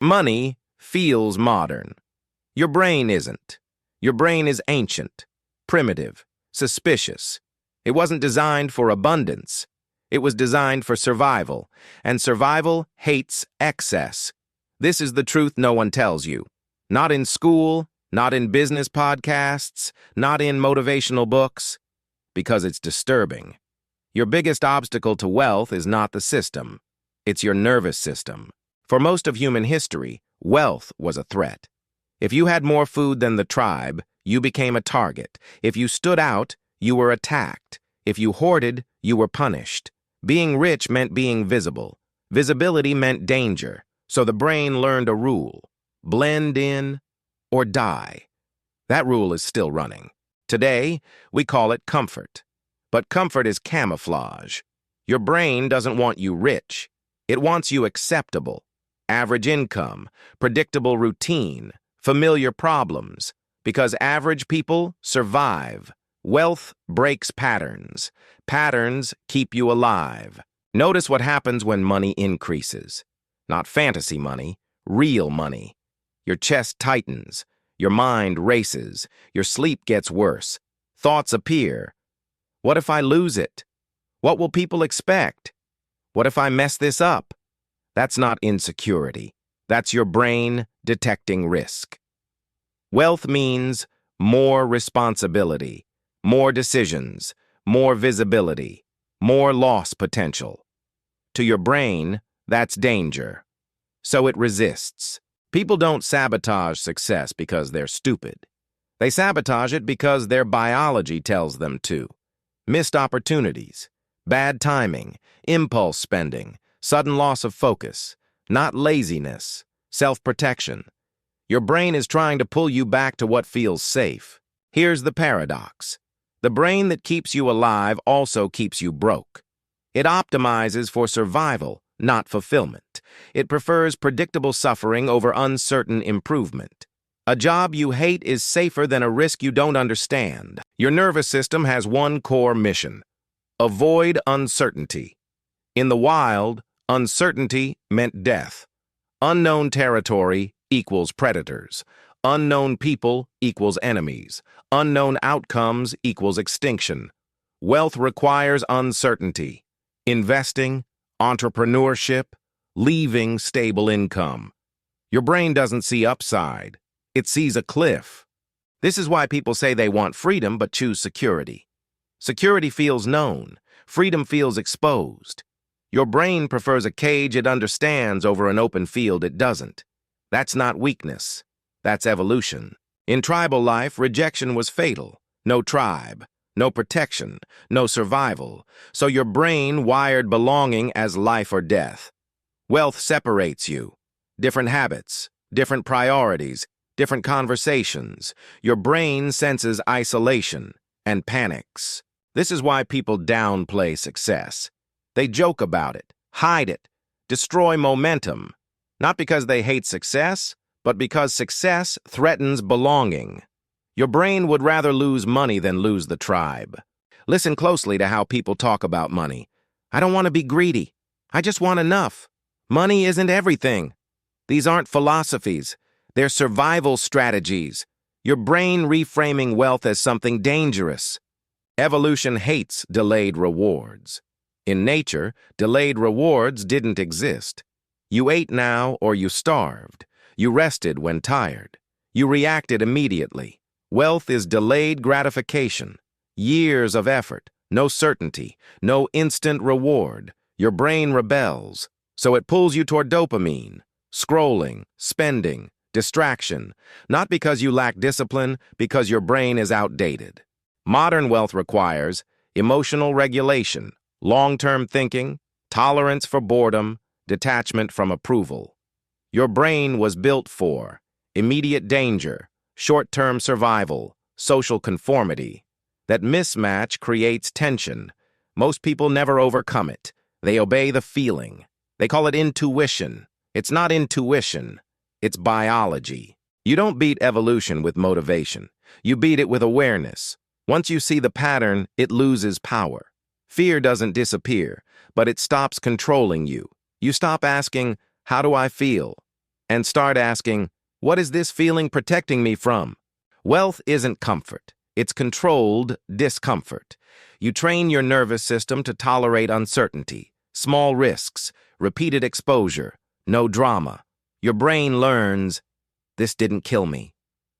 Money feels modern. Your brain isn't. Your brain is ancient, primitive, suspicious. It wasn't designed for abundance. It was designed for survival, and survival hates excess. This is the truth no one tells you. Not in school, not in business podcasts, not in motivational books, because it's disturbing. Your biggest obstacle to wealth is not the system. It's your nervous system. For most of human history, wealth was a threat. If you had more food than the tribe, you became a target. If you stood out, you were attacked. If you hoarded, you were punished. Being rich meant being visible. Visibility meant danger. So the brain learned a rule: blend in or die. That rule is still running. Today, we call it comfort. But comfort is camouflage. Your brain doesn't want you rich. It wants you acceptable. Average income, predictable routine, familiar problems. Because average people survive. Wealth breaks patterns. Patterns keep you alive. Notice what happens when money increases. Not fantasy money, real money. Your chest tightens. Your mind races. Your sleep gets worse. Thoughts appear. What if I lose it? What will people expect? What if I mess this up? That's not insecurity. That's your brain detecting risk. Wealth means more responsibility, more decisions, more visibility, more loss potential. To your brain, that's danger. So it resists. People don't sabotage success because they're stupid. They sabotage it because their biology tells them to. Missed opportunities, bad timing, impulse spending, sudden loss of focus, not laziness, self-protection. Your brain is trying to pull you back to what feels safe. Here's the paradox. The brain that keeps you alive also keeps you broke. It optimizes for survival, not fulfillment. It prefers predictable suffering over uncertain improvement. A job you hate is safer than a risk you don't understand. Your nervous system has one core mission: avoid uncertainty. In the wild, uncertainty meant death. Unknown territory equals predators. Unknown people equals enemies. Unknown outcomes equals extinction. Wealth requires uncertainty. Investing, entrepreneurship, leaving stable income. Your brain doesn't see upside. It sees a cliff. This is why people say they want freedom but choose security. Security feels known. Freedom feels exposed. Your brain prefers a cage it understands over an open field it doesn't. That's not weakness. That's evolution. In tribal life, rejection was fatal. No tribe, no protection, no survival. So your brain wired belonging as life or death. Wealth separates you. Different habits, different priorities, different conversations. Your brain senses isolation and panics. This is why people downplay success. They joke about it, hide it, destroy momentum. Not because they hate success, but because success threatens belonging. Your brain would rather lose money than lose the tribe. Listen closely to how people talk about money. I don't want to be greedy. I just want enough. Money isn't everything. These aren't philosophies. They're survival strategies. Your brain reframing wealth as something dangerous. Evolution hates delayed rewards. In nature, delayed rewards didn't exist. You ate now or you starved. You rested when tired. You reacted immediately. Wealth is delayed gratification. Years of effort, no certainty, no instant reward. Your brain rebels, so it pulls you toward dopamine, scrolling, spending, distraction, not because you lack discipline, because your brain is outdated. Modern wealth requires emotional regulation, long-term thinking, tolerance for boredom, detachment from approval. Your brain was built for immediate danger, short-term survival, social conformity. That mismatch creates tension. Most people never overcome it. They obey the feeling. They call it intuition. It's not intuition. It's biology. You don't beat evolution with motivation. You beat it with awareness. Once you see the pattern, it loses power. Fear doesn't disappear, but it stops controlling you. You stop asking, how do I feel? and start asking, what is this feeling protecting me from? Wealth isn't comfort. It's controlled discomfort. You train your nervous system to tolerate uncertainty, small risks, repeated exposure, no drama. Your brain learns, this didn't kill me.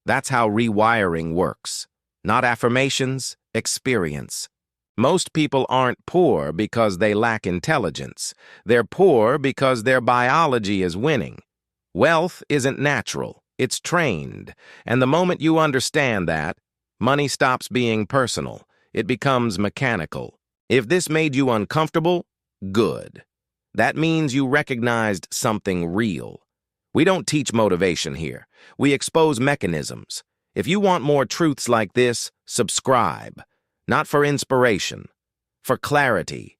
That's how rewiring works. Not affirmations, experience. Most people aren't poor because they lack intelligence. They're poor because their biology is winning. Wealth isn't natural, it's trained. And the moment you understand that, money stops being personal. It becomes mechanical. If this made you uncomfortable, good. That means you recognized something real. We don't teach motivation here. We expose mechanisms. If you want more truths like this, subscribe. Not for inspiration, for clarity.